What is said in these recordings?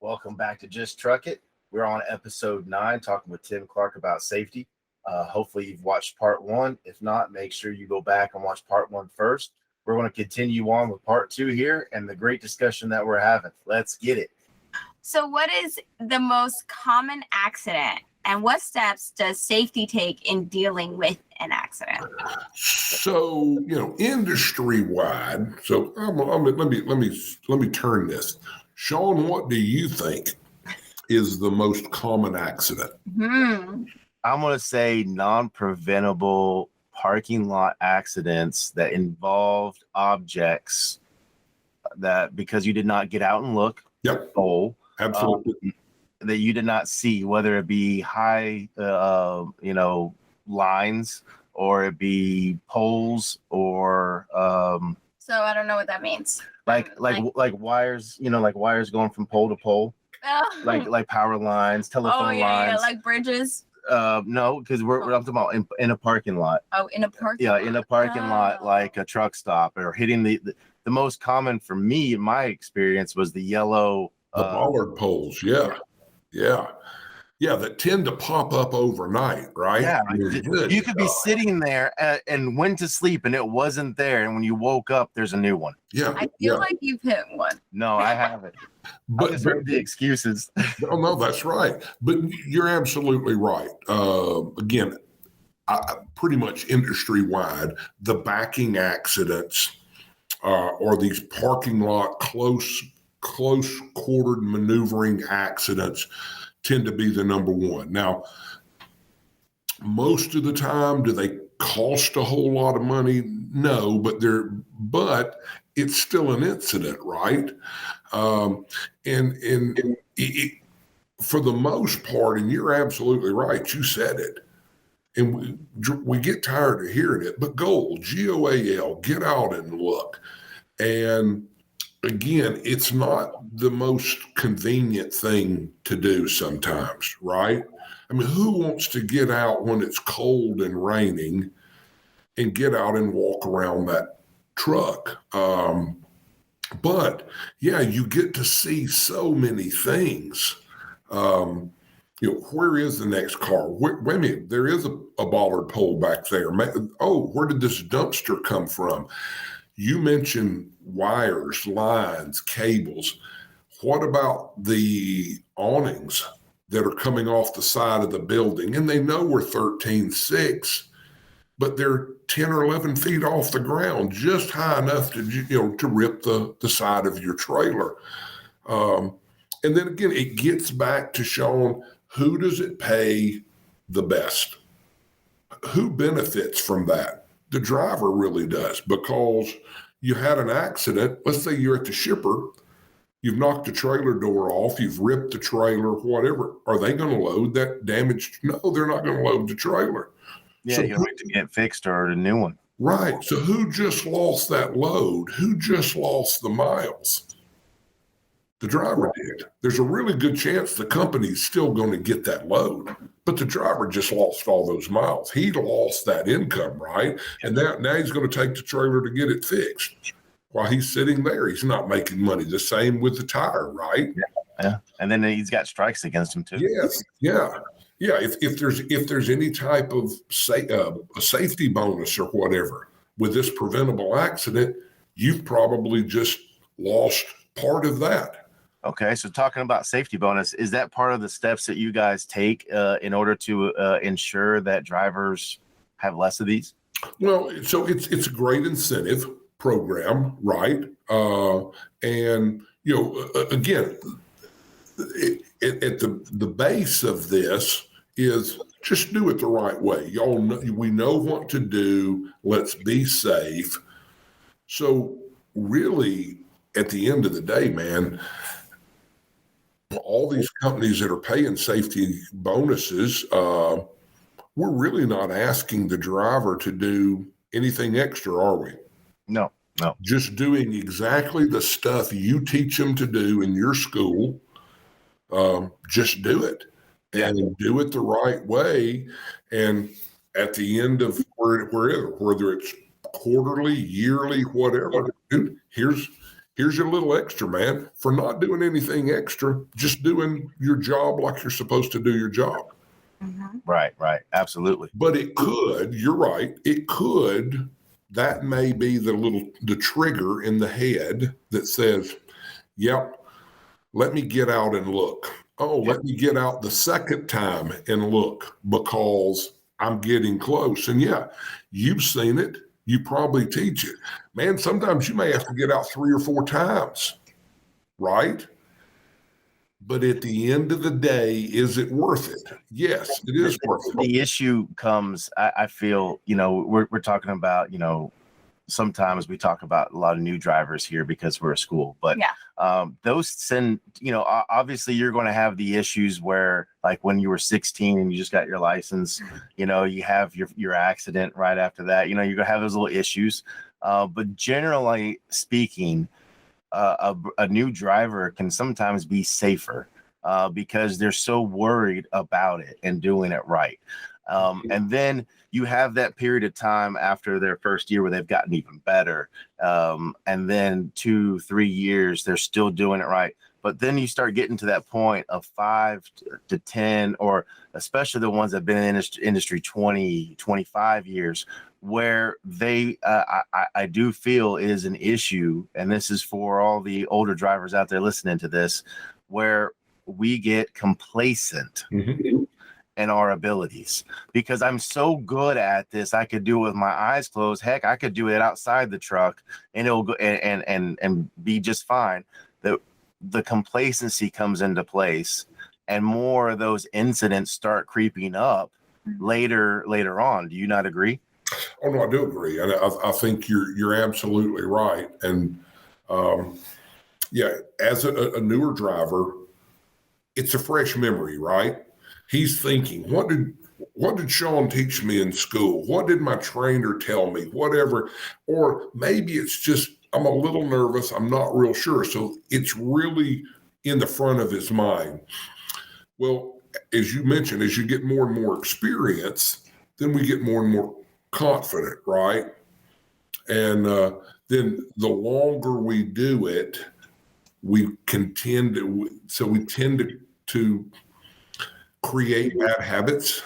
Welcome back to Just Truck It. We're on episode 9 talking with Tim Clark about safety. Hopefully you've watched part 1. If not, make sure you go back and watch part 1 first. We're going to continue on with part 2 here and the great discussion that we're having. Let's get it. So what is the most common accident and what steps does safety take in dealing with an accident? So, industry wide. So let me turn this. Sean, what do you think is the most common accident? I'm going to say non-preventable parking lot accidents that involved objects that because you did not get out and look. Yep. Absolutely. That you did not see, whether it be high, lines or it be poles or. So I don't know what that means. Like wires, like wires going from pole to pole. Oh. Like power lines, telephone lines. Yeah, like bridges. No, because we're talking about in a parking lot. Oh, in a parking lot. Yeah, in a parking lot, like a truck stop or hitting the most common for me in my experience was the yellow. The bollard poles, yeah, that tend to pop up overnight, right? Yeah, you could be sitting there and went to sleep and it wasn't there, and when you woke up, there's a new one. Yeah, I feel like you've hit one. No, I haven't. But I just heard the excuses. No, that's right. But you're absolutely right. Again, pretty much industry wide, the backing accidents or these parking lot close quartered maneuvering accidents tend to be the number one. Now, most of the time, do they cost a whole lot of money? No, but it's still an incident, right? For the most part, and you're absolutely right, you said it, and we get tired of hearing it, but GOAL, GOAL, get out and look. And again, it's not the most convenient thing to do sometimes, right? I mean, who wants to get out when it's cold and raining and get out and walk around that truck? But yeah, you get to see so many things. Where is the next car? Wait a minute, there is a bollard pole back there. Oh, where did this dumpster come from? You mentioned wires, lines, cables. What about the awnings that are coming off the side of the building? And they know we're 13.6, but they're 10 or 11 feet off the ground, just high enough to rip the side of your trailer. And then again, it gets back to showing who does it pay the best? Who benefits from that? The driver really does, because you had an accident. Let's say you're at the shipper. You've knocked the trailer door off. You've ripped the trailer, whatever. Are they going to load that damaged? No, they're not going to load the trailer. Yeah, so you have to get fixed or a new one. Right. So who just lost that load? Who just lost the miles? The driver did. There's a really good chance the company's still going to get that load, but the driver just lost all those miles. He lost that income, right? And now he's going to take the trailer to get it fixed. While he's sitting there, he's not making money. The same with the tire, right? Yeah. And then he's got strikes against him too. Yes. Yeah. Yeah. If there's any type of a safety bonus or whatever with this preventable accident, you've probably just lost part of that. Okay, so talking about safety bonus, is that part of the steps that you guys take in order to ensure that drivers have less of these? Well, so it's a great incentive program, right? And again, at the base of this is just do it the right way. Y'all know, we know what to do. Let's be safe. So really, at the end of the day, man, all these companies that are paying safety bonuses, we're really not asking the driver to do anything extra, are we? No. Just doing exactly the stuff you teach them to do in your school. Just do it and do it the right way. And at the end of whether it's quarterly, yearly, whatever, dude, here's Here's your little extra, man, for not doing anything extra, just doing your job like you're supposed to do your job. Mm-hmm. Right. Absolutely. But it could, you're right, that may be the trigger in the head that says, yep, let me get out and look. Oh, let me get out the second time and look because I'm getting close. And yeah, you've seen it. You probably teach it. Man, sometimes you may have to get out 3 or 4 times, right? But at the end of the day, is it worth it? Yes, it is worth it. The issue comes, I feel, we're talking about, sometimes we talk about a lot of new drivers here because we're a school, but those send, obviously you're going to have the issues where, like when you were 16 and you just got your license, you have your accident right after that, you're going to have those little issues. But generally speaking, a new driver can sometimes be safer because they're so worried about it and doing it right. And then you have that period of time after their first year where they've gotten even better. And then 2-3 years, they're still doing it right. But then you start getting to that point of 5 to 10, or especially the ones that have been in industry 20, 25 years, where they, I do feel is an issue. And this is for all the older drivers out there listening to this, where we get complacent. Mm-hmm. And our abilities, because I'm so good at this, I could do it with my eyes closed. Heck, I could do it outside the truck and it'll go and be just fine. The complacency comes into place, and more of those incidents start creeping up later on. Do you not agree? Oh no, I do agree, and I think you're absolutely right. And as a newer driver, it's a fresh memory, right? He's thinking, what did Sean teach me in school? What did my trainer tell me? Whatever. Or maybe it's just, I'm a little nervous. I'm not real sure. So it's really in the front of his mind. Well, as you mentioned, as you get more and more experience, then we get more and more confident, right? And then the longer we do it, we tend to create bad habits,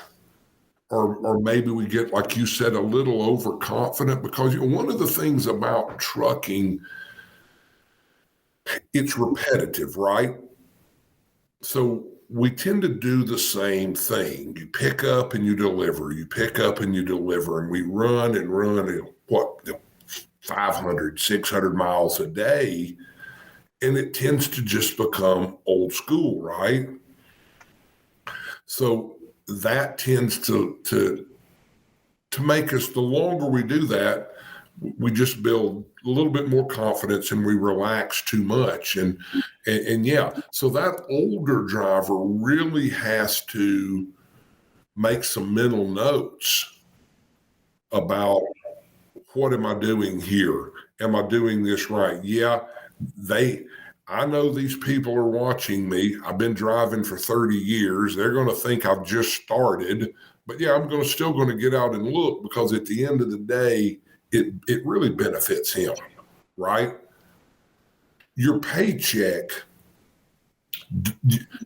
or maybe we get, like you said, a little overconfident, because one of the things about trucking, it's repetitive, right? So we tend to do the same thing. You pick up and you deliver, you pick up and you deliver, and we run and run, 500, 600 miles a day, and it tends to just become old school, right? So that tends to make us, the longer we do that, we just build a little bit more confidence and we relax too much. And so that older driver really has to make some mental notes about, what am I doing here? Am I doing this right? Yeah, I know these people are watching me. I've been driving for 30 years. They're going to think I've just started. But yeah, I'm still going to get out and look, because at the end of the day, it really benefits him, right? Your paycheck,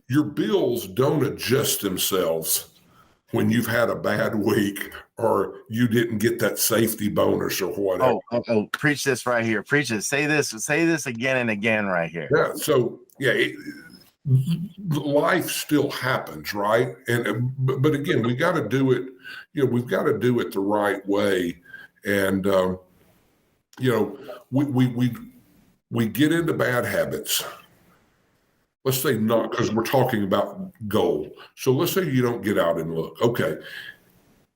your bills don't adjust themselves when you've had a bad week or you didn't get that safety bonus or whatever. Oh, preach this right here. Preach it. Say this again and again right here. Yeah. So life still happens, right? But again, we got to do it. We've got to do it the right way. And we get into bad habits. Let's say not, because we're talking about goal. So let's say you don't get out and look. Okay.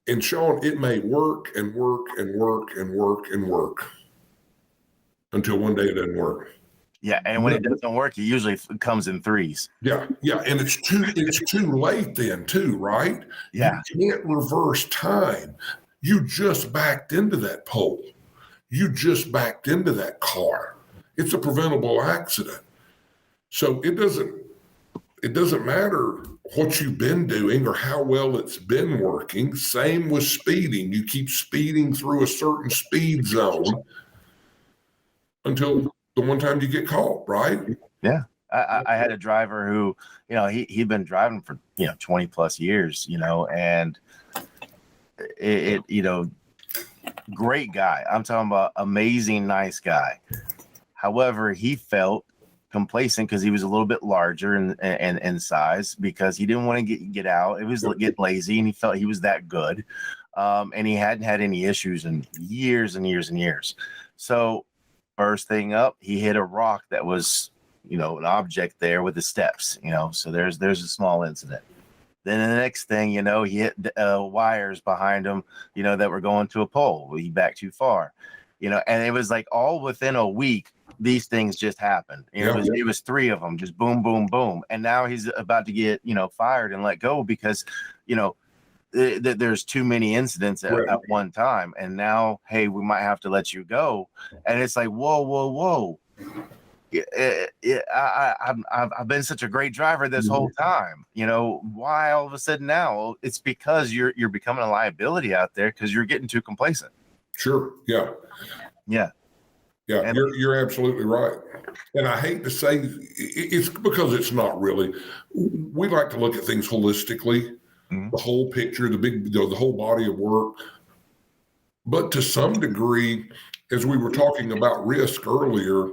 And Sean, it may work and work and work and work and work until one day it doesn't work. Yeah, and when it doesn't work, it usually comes in threes. Yeah, and it's too late then too, right? Yeah. You can't reverse time. You just backed into that pole. You just backed into that car. It's a preventable accident. So it doesn't matter what you've been doing or how well it's been working. Same with speeding. You keep speeding through a certain speed zone until the one time you get caught, right? Yeah. I had a driver who, he'd been driving for, 20 plus years, and great guy. I'm talking about amazing, nice guy. However, he felt complacent because he was a little bit larger in size, because he didn't want to get out. It was getting lazy, and he felt he was that good. And he hadn't had any issues in years and years and years. So first thing up, he hit a rock that was, an object there with the steps, so there's a small incident. Then the next thing, he hit wires behind him, that were going to a pole. He backed too far, and it was like all within a week, these things just happened. It was 3 of them, just boom, boom, boom. And now he's about to get, fired and let go because, there's too many incidents at one time. And now, hey, we might have to let you go. And it's like, whoa. I've been such a great driver this whole time. Why all of a sudden now? Well, it's because you're becoming a liability out there because you're getting too complacent. Sure. Yeah. And you're absolutely right. And I hate to say it's because it's not really. We like to look at things holistically, the whole picture, the whole body of work. But to some degree, as we were talking about risk earlier,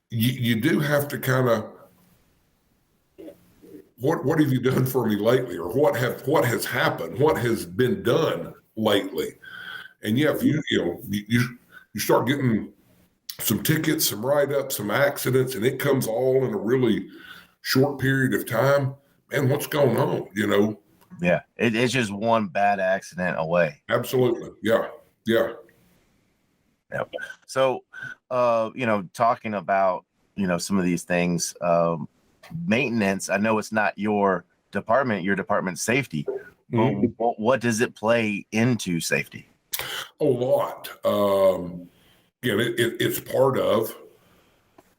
you do have to kind of, what have you done for me lately, or what has happened, what has been done lately, and if you start getting some tickets, some write-ups, some accidents, and it comes all in a really short period of time. Man, what's going on? Yeah, it's just one bad accident away. Absolutely, yeah. Yep. So, talking about, some of these things, maintenance, I know it's not your department's safety, but what does it play into safety? A lot. It's part of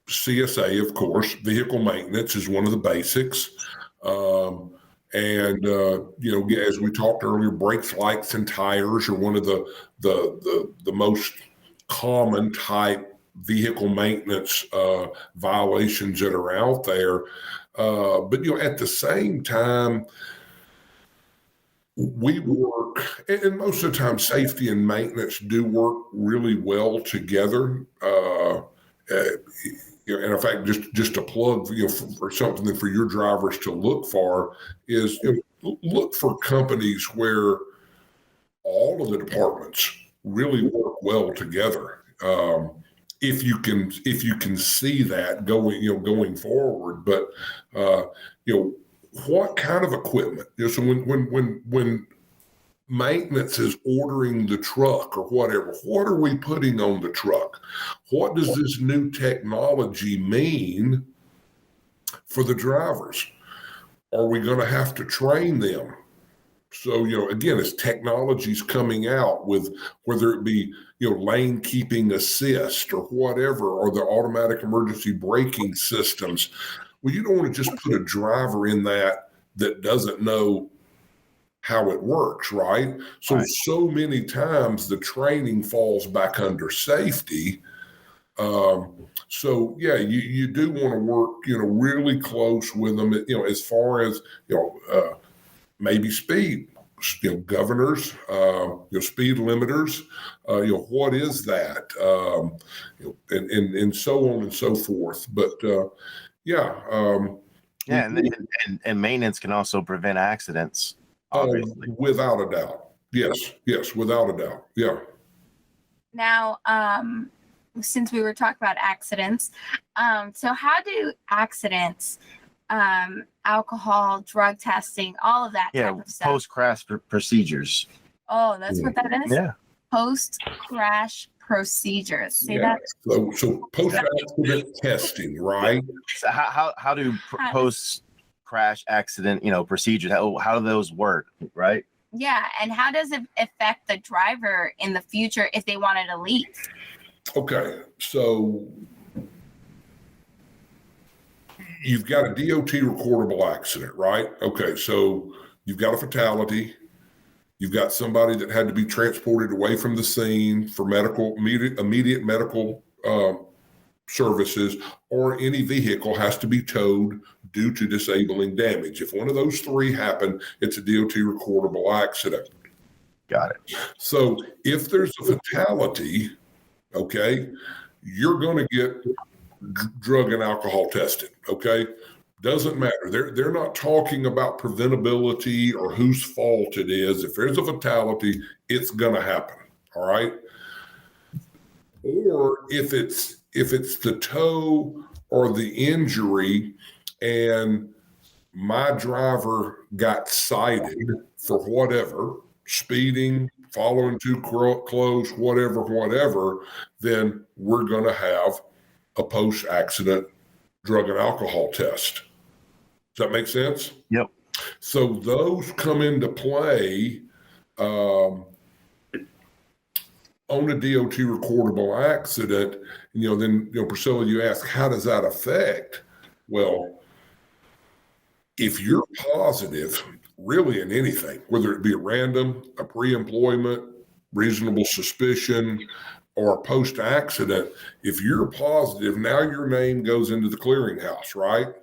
CSA, of course. Vehicle maintenance is one of the basics. As we talked earlier, brakes, lights, and tires are one of the most common type vehicle maintenance violations that are out there. But at the same time, we work, and most of the time, safety and maintenance do work really well together. And in fact, just a plug, for something for your drivers to look for is look for companies where all of the departments really work well together. If you can see that going forward, but what kind of equipment? So when maintenance is ordering the truck or whatever, what are we putting on the truck? What does this new technology mean for the drivers? Are we going to have to train them? So, again, as technology's coming out with whether it be, lane keeping assist or whatever, or the automatic emergency braking systems, well, you don't want to just put a driver in that doesn't know how it works, right? So many times the training falls back under safety. You do want to work, really close with them, as far as, maybe speed, governors, speed limiters, what is that? And so on and so forth. But, and maintenance can also prevent accidents. Obviously. Without a doubt. Yes, without a doubt. Yeah. Now, since we were talking about accidents, so how do accidents, alcohol, drug testing, all of that type of stuff? Post-crash procedures. Oh, that's what that is? Yeah. Post-crash procedures. Say that. So post-accident testing, right? So how do post-crash accident, procedures, how do those work, right? Yeah, and how does it affect the driver in the future if they wanted to leave? Okay, so you've got a DOT recordable accident, right? Okay, so you've got a fatality. You've got somebody that had to be transported away from the scene for immediate medical services, or any vehicle has to be towed due to disabling damage. If one of those three happen, it's a DOT recordable accident. Got it. So if there's a fatality, okay, you're going to get drug and alcohol tested, okay? Doesn't matter. They're not talking about preventability or whose fault it is. If there's a fatality, it's going to happen, all right? Or if it's the tow or the injury and my driver got cited for whatever, speeding, following too close, whatever, then we're going to have a post-accident drug and alcohol test. Does that make sense? Yep. So those come into play on a DOT recordable accident. Then Priscilla, you ask, how does that affect? Well, if you're positive, really in anything, whether it be a random, a pre-employment, reasonable suspicion, or post-accident, if you're positive, now your name goes into the clearinghouse, right?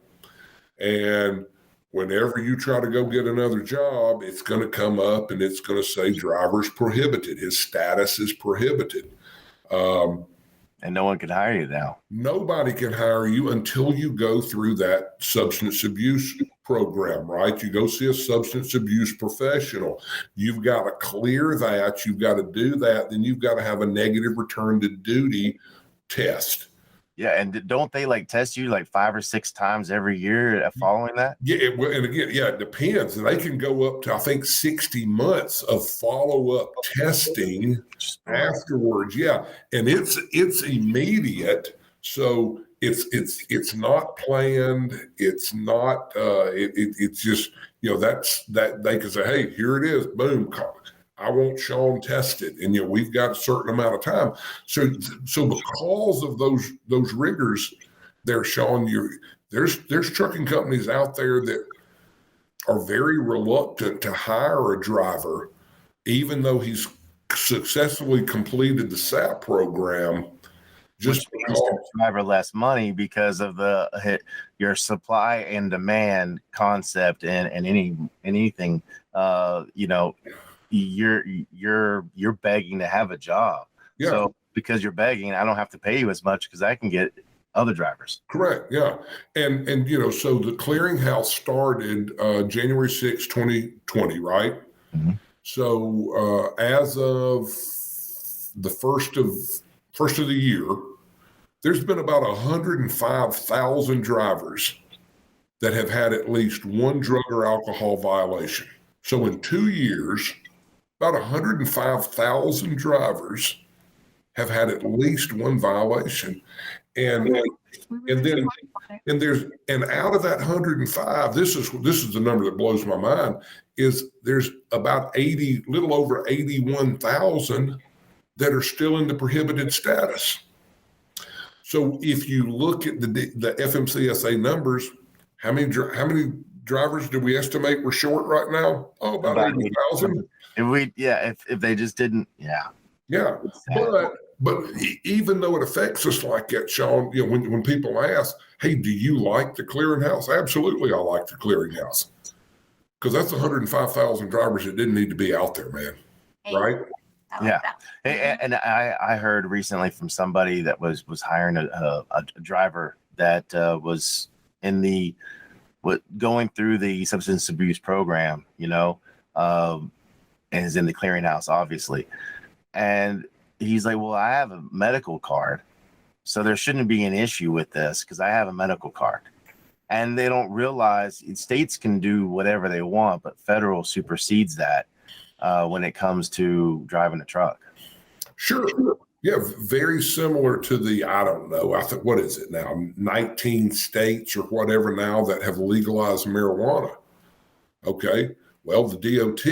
And whenever you try to go get another job, it's going to come up and it's going to say driver's prohibited. His status is prohibited. And no one can hire you now. Nobody can hire you until you go through that substance abuse program, right? You go see a substance abuse professional. You've got to clear that. You've got to do that. Then you've got to have a negative return to duty test. Yeah, and don't they test you 5 or 6 times every year following that? Yeah, it depends. And they can go up to, I think, 60 months of follow-up testing afterwards. Yeah, and it's immediate. So it's not planned. It's not. It's just that's that they can say, hey, here it is. Boom. I want Sean tested, and we've got a certain amount of time. So because of those rigors, they're showing you. There's trucking companies out there that are very reluctant to hire a driver, even though he's successfully completed the SAP program. Just because driver less money because of your supply and demand concept and anything. You're begging to have a job. Yeah. So because you're begging, I don't have to pay you as much because I can get other drivers. Correct. Yeah. And so the clearinghouse started January 6, 2020, right? Mm-hmm. So as of the first of the year, there's been about 105,000 drivers that have had at least one drug or alcohol violation. So in 2 years, about 105,000 drivers have had at least one violation. And out of that 105, this is the number that blows my mind, is there's about little over 81,000 that are still in the prohibited status. So if you look at the FMCSA numbers, how many drivers do we estimate we're short right now? Oh, about 80,000. If they just didn't, yeah. But even though it affects us like that, Sean, when people ask, hey, do you like the clearinghouse? Absolutely, I like the clearinghouse, because that's 105,000 drivers that didn't need to be out there, man. Right? Yeah. And I heard recently from somebody that was hiring a driver that was going through the substance abuse program, and is in the clearinghouse, obviously. And he's like, well, I have a medical card, so there shouldn't be an issue with this because I have a medical card. And they don't realize states can do whatever they want, but federal supersedes that when it comes to driving a truck. Sure. Yeah, very similar to I don't know, I think, what is it now? 19 states or whatever now that have legalized marijuana. Okay. Well, the DOT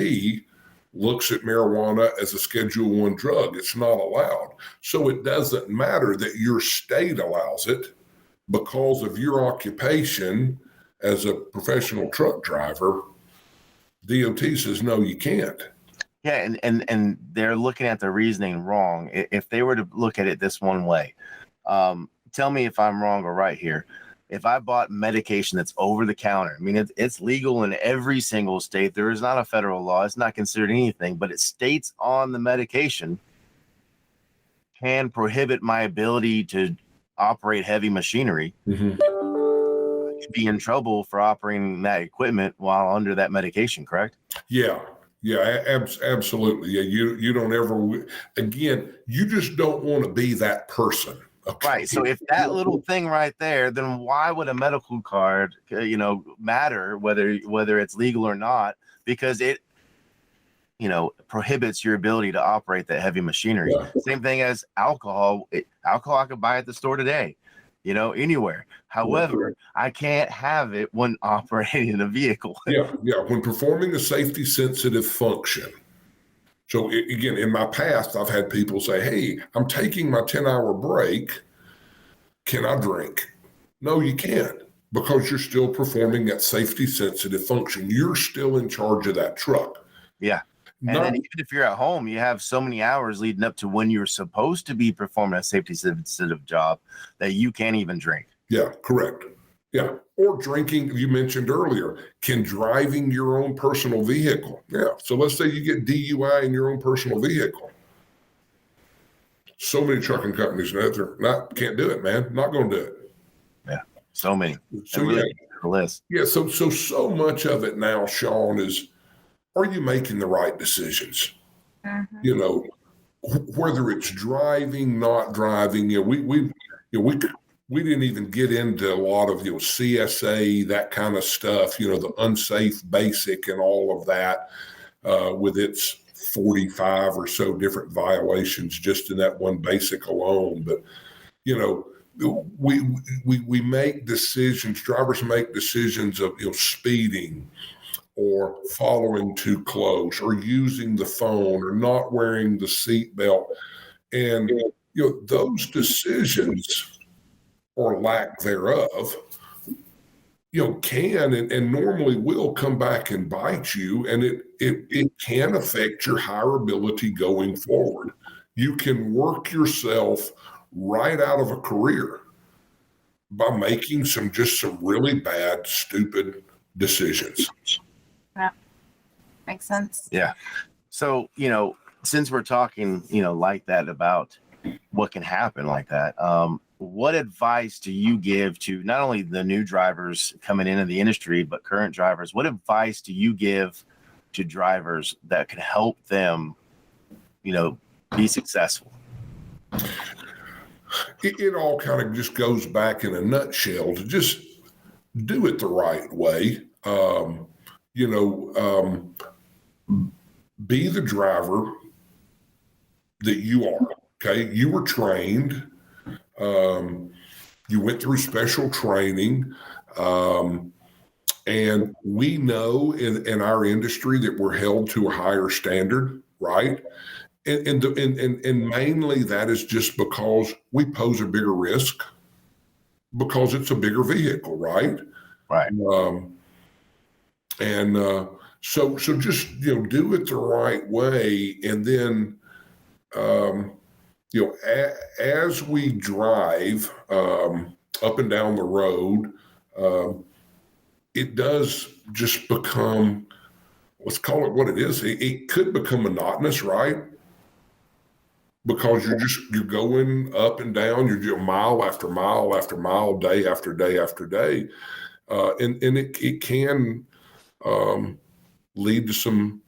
looks at marijuana as a Schedule I drug. It's not allowed. So it doesn't matter that your state allows it because of your occupation as a professional truck driver. DOT says, no, you can't. Yeah, and they're looking at the reasoning wrong. If they were to look at it this one way, tell me if I'm wrong or right here. If I bought medication that's over the counter, I mean, it's legal in every single state. There is not a federal law. It's not considered anything, but it states on the medication can prohibit my ability to operate heavy machinery. Mm-hmm. I could be in trouble for operating that equipment while under that medication, correct? Yeah. Yeah, absolutely. Yeah, you don't ever, again, you just don't want to be that person. Okay. Right. So if that little thing right there, then why would a medical card, matter whether it's legal or not? Because it, prohibits your ability to operate that heavy machinery. Yeah. Same thing as alcohol. Alcohol I could buy at the store today, anywhere. However, I can't have it when operating a vehicle. Yeah. When performing a safety sensitive function. So again, in my past, I've had people say, hey, I'm taking my 10-hour break. Can I drink? No, you can't, because you're still performing that safety sensitive function. You're still in charge of that truck. Yeah. And then even if you're at home, you have so many hours leading up to when you're supposed to be performing a safety sensitive job that you can't even drink. Yeah, correct. Yeah. Or drinking, you mentioned earlier, can driving your own personal vehicle. Yeah. So let's say you get DUI in your own personal vehicle. So many trucking companies can't do it, man. Not going to do it. Yeah. So many. So really the list. Yeah. So much of it now, Sean, is, are you making the right decisions? Mm-hmm. Whether it's driving, not driving, we didn't even get into a lot of, CSA, that kind of stuff, the unsafe basic and all of that, with its 45 or so different violations just in that one basic alone. But, we make decisions, drivers make decisions of, speeding, or following too close, or using the phone, or not wearing the seatbelt. And, those decisions, or lack thereof, can and normally will come back and bite you. And it can affect your hireability going forward. You can work yourself right out of a career by making some really bad, stupid decisions. Yeah. Makes sense. Yeah. So, since we're talking, like that about what can happen like that, what advice do you give to not only the new drivers coming into the industry, but current drivers? What advice do you give to drivers that can help them, be successful? It all kind of just goes back in a nutshell to just do it the right way. Be the driver that you are. Okay. You were trained. You went through special training. And we know in our industry that we're held to a higher standard, right? And mainly that is just because we pose a bigger risk because it's a bigger vehicle, right? Right. So just, do it the right way. And then, as we drive up and down the road, it does just become, let's call it what it is. It could become monotonous, right? Because you're going up and down, you're mile after mile after mile, day after day after day. And it can lead to some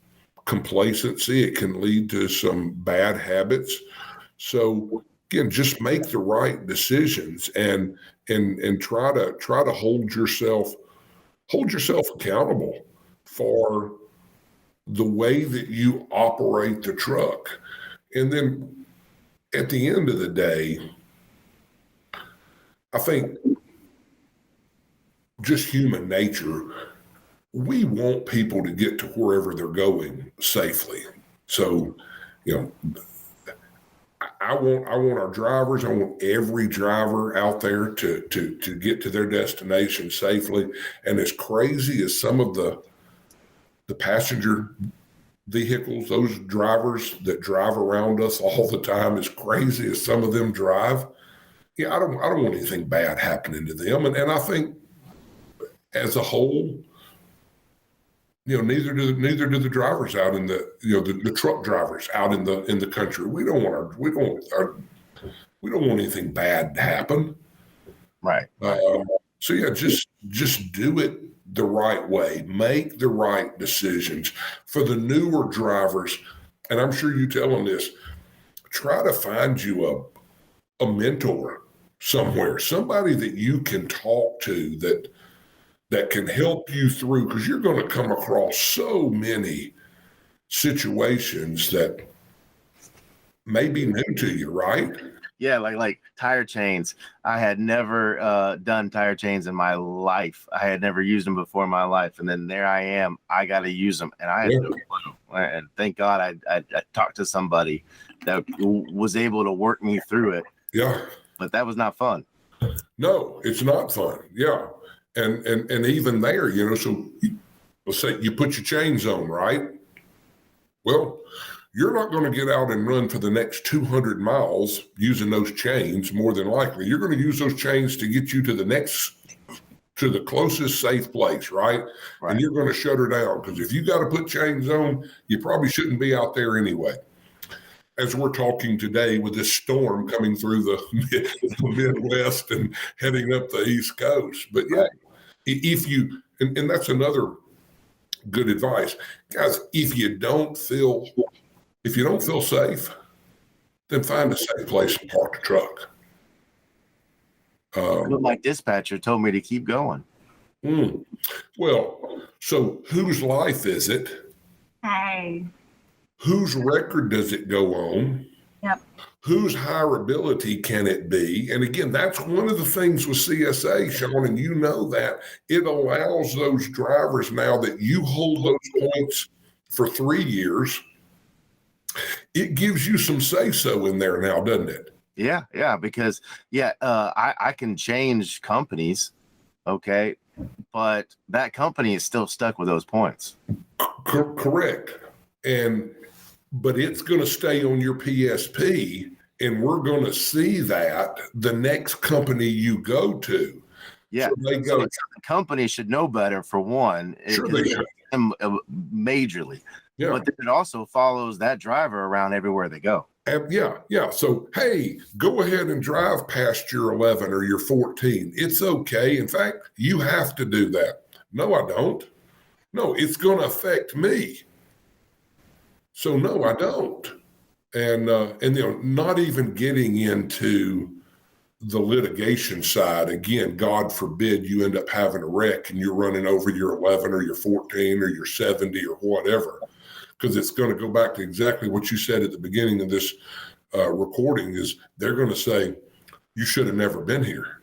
complacency. It can lead to some bad habits. So again, just make the right decisions and try to hold yourself accountable for the way that you operate the truck. And then at the end of the day, I think just human nature, we want people to get to wherever they're going safely. So, I want our drivers, I want every driver out there to get to their destination safely. And as crazy as some of the passenger vehicles, those drivers that drive around us all the time, as crazy as some of them drive, I don't want anything bad happening to them. And I think as a whole, neither do the drivers out in the truck drivers out in the country. We don't want anything bad to happen. Right. So yeah, just do it the right way. Make the right decisions. For the newer drivers, and I'm sure you tell them this, try to find you a mentor somewhere, somebody that you can talk to that can help you through, because you're going to come across so many situations that may be new to you, right? Yeah, like tire chains. I had never done tire chains in my life. I had never used them before in my life, and then there I am. I got to use them, and I had no clue. And thank God I talked to somebody that was able to work me through it. Yeah, but that was not fun. No, it's not fun. Yeah, and even there, so let's say you put your chains on, right? Well, you're not going to get out and run for the next 200 miles using those chains. More than likely, you're going to use those chains to get you to the closest safe place, right? And you're going to shut her down, because if you got to put chains on, you probably shouldn't be out there anyway. As we're talking today with this storm coming through the Midwest and heading up the East Coast. But yeah, if you, and that's another good advice, guys, if you don't feel safe, then find a safe place to park the truck. But my dispatcher told me to keep going. Well, so whose life is it? Hey. Whose record does it go on? Yep. Whose hireability can it be? And again, that's one of the things with CSA, Sean, and you know that it allows those drivers now that you hold those points for 3 years. It gives you some say-so in there now, doesn't it? Yeah, because I can change companies, okay, but that company is still stuck with those points. Correct. But it's going to stay on your PSP, and we're going to see that the next company you go to. Yeah, so the company should know better, for one. Sure, they should. Majorly. Yeah. But it also follows that driver around everywhere they go. Yeah. So, hey, go ahead and drive past your 11 or your 14. It's okay. In fact, you have to do that. No, I don't. No, it's going to affect me. So, no, I don't. And not even getting into the litigation side. Again, God forbid you end up having a wreck and you're running over your 11 or your 14 or your 70 or whatever. Because it's going to go back to exactly what you said at the beginning of this recording, is they're going to say, you should have never been here,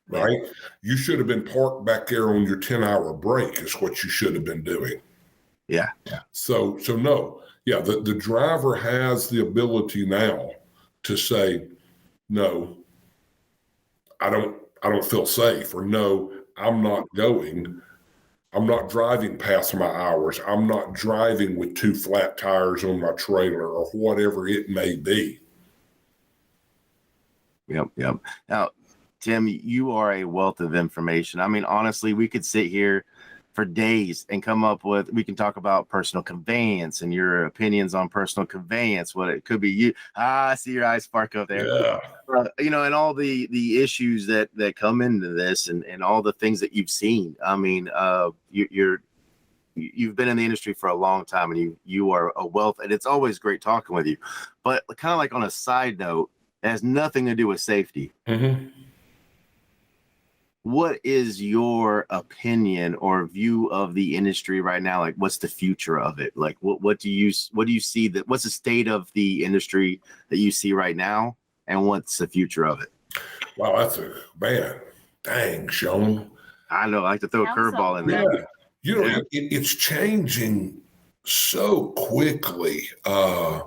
right? Yeah. You should have been parked back there on your 10-hour break is what you should have been doing. Yeah. So no. Yeah, the driver has the ability now to say, no, I don't feel safe, or no, I'm not going. I'm not driving past my hours. I'm not driving with 2 flat tires on my trailer, or whatever it may be. Yep. Now, Tim, you are a wealth of information. I mean, honestly, we could sit here for days and we can talk about personal conveyance and your opinions on personal conveyance, what it could be. You, I see your eyes spark up there. Yeah. And all the issues that come into this, and all the things that you've seen. I mean, you've been in the industry for a long time, and you are a wealth, and it's always great talking with you. But kind of like on a side note, it has nothing to do with safety. Mm-hmm. What is your opinion or view of the industry right now? Like, what's the future of it? Like, what do you see what's the state of the industry that you see right now, and what's the future of it? Wow, that's dang, Sean. I know, I like to throw a curveball in there. Yeah. It's changing so quickly. And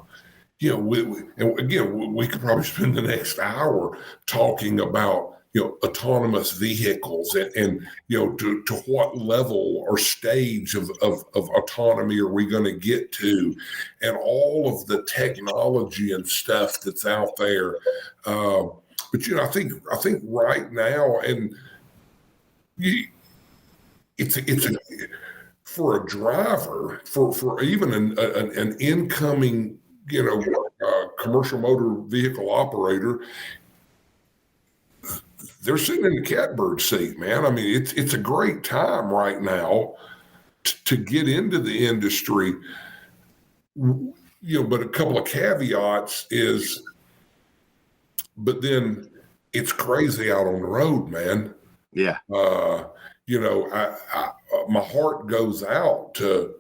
again, we could probably spend the next hour talking about autonomous vehicles and to what level or stage of autonomy are we going to get to, and all of the technology and stuff that's out there. But I think right now, and it's a for a driver, for even an incoming commercial motor vehicle operator, they're sitting in the catbird seat, man. I mean, it's a great time right now to get into the industry. But a couple of caveats is, but then it's crazy out on the road, man. Yeah. My heart goes out to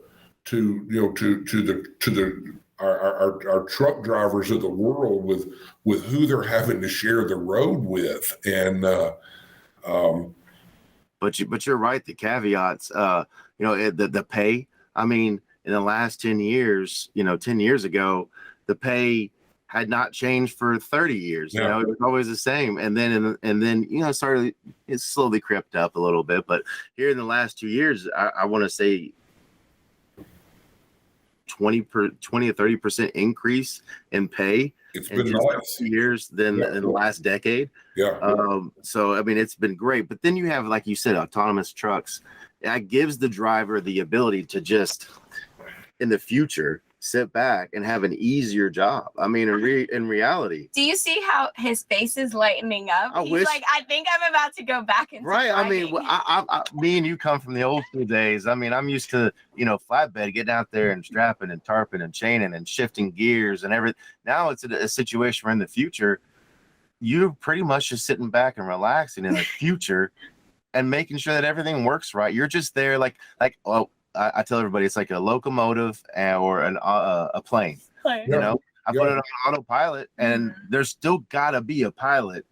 our truck drivers of the world with who they're having to share the road with, and but you're right. The caveats, the pay. I mean, in the last 10 years, 10 years ago, the pay had not changed for 30 years. Yeah. It was always the same. And then it slowly crept up a little bit. But here in the last 2 years, I want to say 20 to 30% increase in pay. It's in been just nice. years than in the last decade. Yeah. So, I mean, it's been great. But then you have, like you said, autonomous trucks. That gives the driver the ability to just, in the future, sit back and have an easier job. I mean, in reality. Do you see how his face is lightening up? He's like, I think I'm about to go back into right. driving. I mean, me and you come from the old school days. I mean, I'm used to, flatbed, getting out there and strapping and tarping and chaining and shifting gears and everything. Now it's a situation where in the future, you're pretty much just sitting back and relaxing in the future and making sure that everything works right. You're just there I tell everybody it's like a locomotive or a plane. I put it on autopilot, and there's still got to be a pilot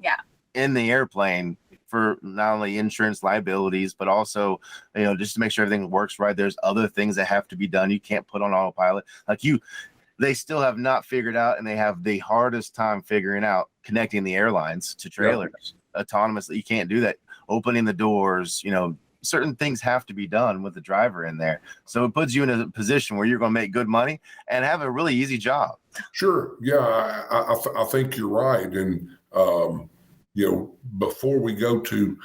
in the airplane for not only insurance liabilities, but also, just to make sure everything works right. There's other things that have to be done. You can't put on autopilot. They still have not figured out, and they have the hardest time figuring out connecting the airlines to trailers autonomously. You can't do that. Opening the doors, certain things have to be done with the driver in there. So it puts you in a position where you're going to make good money and have a really easy job. Sure. Yeah, I think you're right. And, before we go to,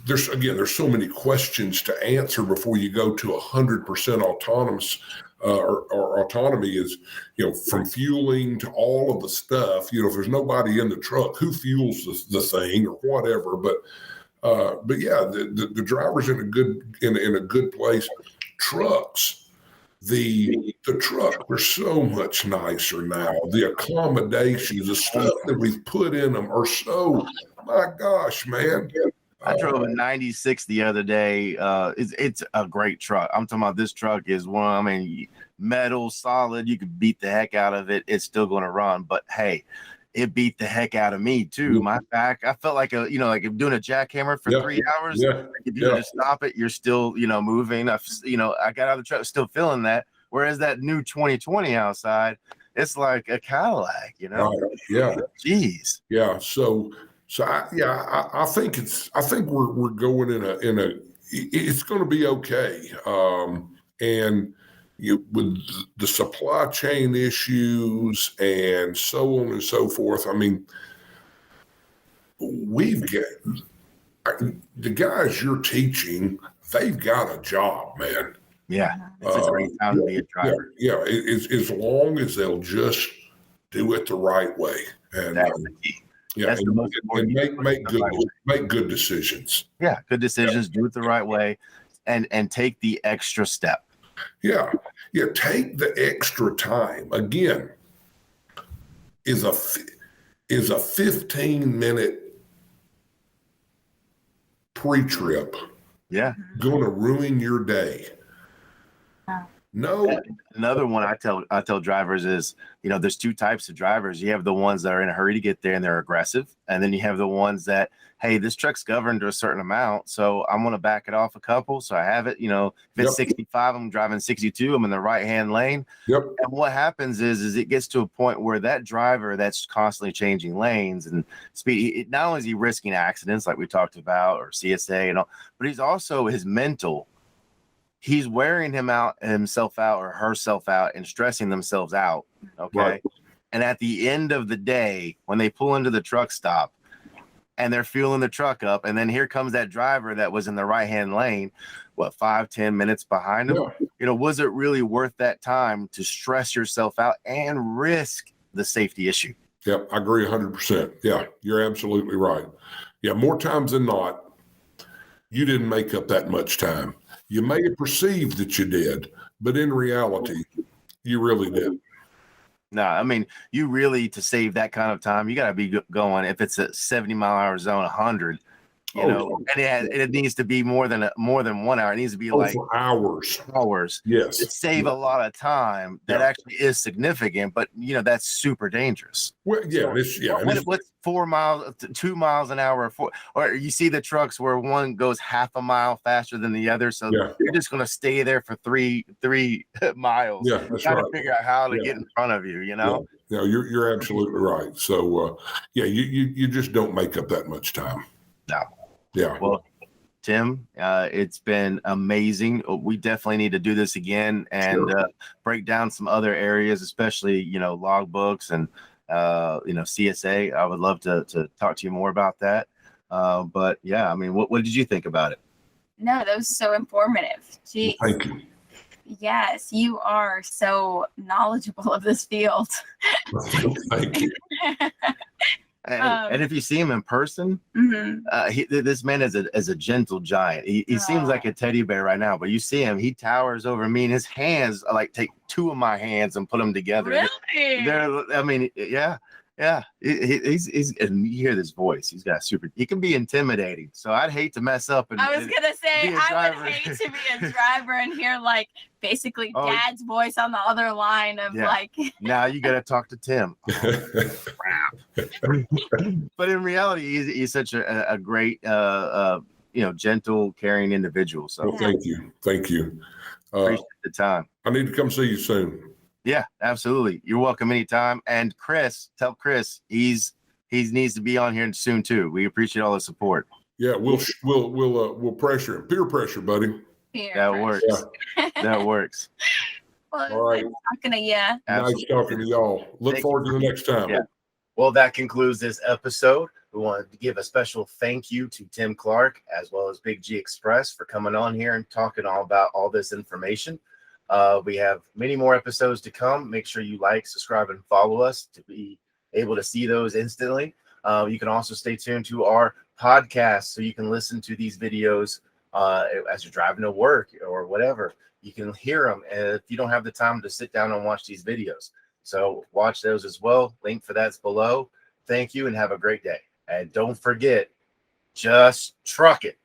there's so many questions to answer before you go to 100% autonomous or autonomy is, from fueling to all of the stuff, if there's nobody in the truck, who fuels the thing or whatever. But yeah, the driver's in a good place. Trucks, the trucks are so much nicer now. The accommodations, the stuff that we've put in them are so. My gosh, man! I drove a '96 the other day. It's a great truck. I'm talking about this truck is one. I mean, metal, solid. You could beat the heck out of it. It's still going to run. But hey, it beat the heck out of me too. My back, I felt like like doing a jackhammer for 3 hours. If you just stop it, you're still, moving. I got out of the truck, still feeling that. Whereas that new 2020 outside, it's like a Cadillac, Right. Yeah. Jeez. Yeah. So I think we're going in a it's going to be okay. And with the supply chain issues and so on and so forth, I mean, we've got the guys you're teaching, they've got a job, man. Yeah, it's a great time to be a driver. Yeah, as long as they'll just do it the right way, and that's the key. Yeah, and make good decisions. Yeah, good decisions. Do it the right way, and take the extra step. Yeah, take the extra time. Again, is a 15-minute pre-trip going to ruin your day? No. Another one I tell drivers is, there's two types of drivers. You have the ones that are in a hurry to get there and they're aggressive. And then you have the ones that, hey, this truck's governed to a certain amount, so I'm going to back it off a couple. So I have it, if it's 65, I'm driving 62, I'm in the right-hand lane. Yep. And what happens is it gets to a point where that driver that's constantly changing lanes and speed, not only is he risking accidents like we talked about or CSA and all, but he's also his mental. He's wearing himself out or herself out and stressing themselves out. Okay. Right. And at the end of the day, when they pull into the truck stop, and they're fueling the truck up, and then here comes that driver that was in the right-hand lane, 5-10 minutes behind him. Was it really worth that time to stress yourself out and risk the safety issue? Yep, I agree 100%. Yeah, you're absolutely right. Yeah, more times than not, you didn't make up that much time. You may have perceived that you did, but in reality, you really didn't. No, I mean, you really, to save that kind of time, you got to be going, if it's a 70-mile-an-hour zone, 100, and it needs to be more than 1 hour. It needs to be for hours. Yes. To save a lot of time. That actually is significant, but that's super dangerous. Well, yeah. What's 4 miles, 2 miles an hour, or you see the trucks where one goes half a mile faster than the other. So you're just going to stay there for three miles. Yeah, that's got right. to figure out how to get in front of you, Yeah, you're absolutely right. So, you just don't make up that much time. No. Yeah. Well, Tim, it's been amazing. We definitely need to do this again and break down some other areas, especially, logbooks and, CSA. I would love to talk to you more about that. But yeah, I mean, what did you think about it? No, that was so informative. Jeez. Thank you. Yes, you are so knowledgeable of this field. Thank you. And if you see him in person, this man is a gentle giant. He seems like a teddy bear right now, but you see him, he towers over me, and his hands are like, take two of my hands and put them together. Really? He's and you hear this voice. He's got he can be intimidating. So I'd hate to mess up. I was gonna say I would hate to be a driver and hear basically Dad's voice on the other line of Now you got to talk to Tim. Crap. But in reality, he's such a great, gentle, caring individual. So thank you. Appreciate the time. I need to come see you soon. Yeah, absolutely. You're welcome anytime. And Chris, tell Chris he needs to be on here soon too. We appreciate all the support. Yeah, we'll pressure him. Peer pressure, buddy. That works. Yeah. That works. Well, all right. Talking to you. Nice talking to y'all. Look forward to the next time. Yeah. Well, that concludes this episode. We wanted to give a special thank you to Tim Clark as well as Big G Express for coming on here and talking all about all this information. We have many more episodes to come. Make sure you like, subscribe, and follow us to be able to see those instantly. You can also stay tuned to our podcast so you can listen to these videos as you're driving to work or whatever. You can hear them if you don't have the time to sit down and watch these videos. So watch those as well. Link for that's below. Thank you and have a great day. And don't forget, just truck it.